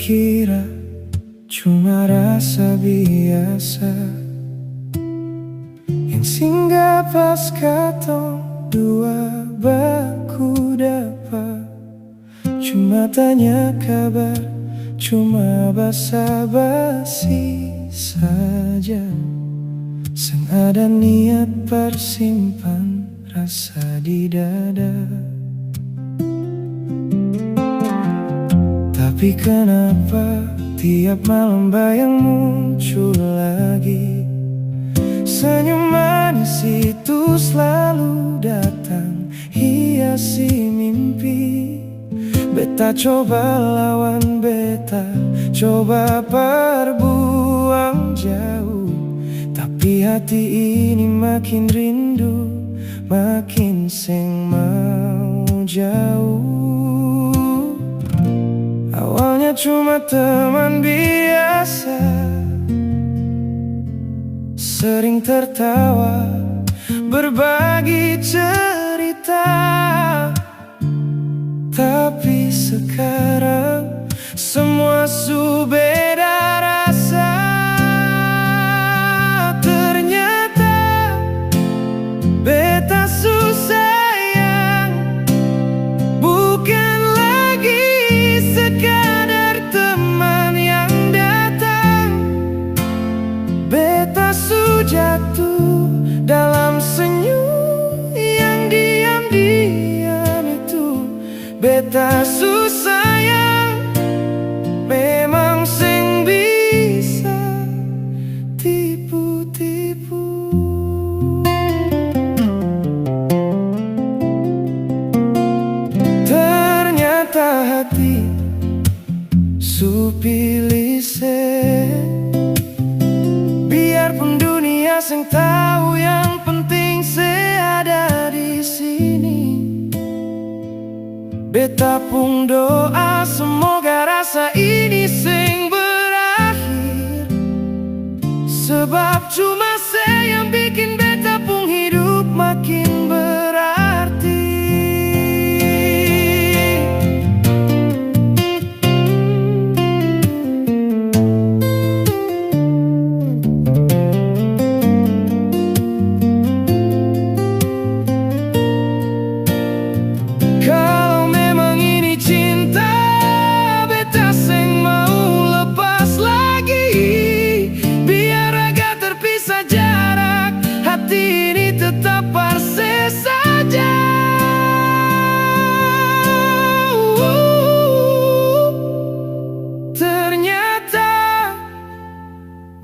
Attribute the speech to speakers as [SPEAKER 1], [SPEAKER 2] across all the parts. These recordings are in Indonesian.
[SPEAKER 1] kira cuma rasa biasa yang singgah pas katong dua baku dapat. Cuma tanya kabar, cuma basa-basi saja. Sang ada niat persimpan rasa di dada. Tapi kenapa tiap malam bayang muncul lagi? Senyum manis itu selalu datang hiasi mimpi. Beta coba lawan, beta coba perbuang jauh, tapi hati ini makin rindu, makin seng mau jauh. Awalnya cuma teman biasa, sering tertawa, berbagi cerita. Tapi sekarang semua beda rasa. Ternyata beta sayang bukan lagi sekadar teman yang datang. Beta jatuh dalam senyum yang diam-diam itu. Beta sayang memang seng bisa tipu-tipu. Ternyata hati pilih biarpun dunia seng tahu, yang penting saya ada di sini. Beta pun doa semoga rasa ini seng berakhir, sebab cuma saya yang bikin beta pun hidup makin berarti.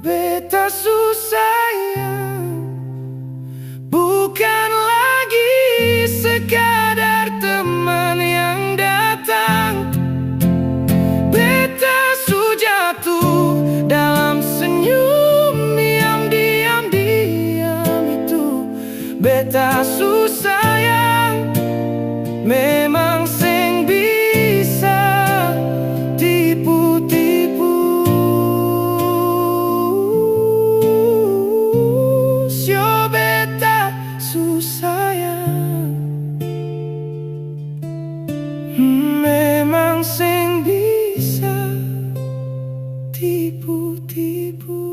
[SPEAKER 1] Beta sayang bukan lagi sekadar teman yang datang. Beta jatuh dalam senyum yang diam-diam itu. Beta sayang memang seng bisa tipu-tipu. Memang seng bisa tipu-tipu.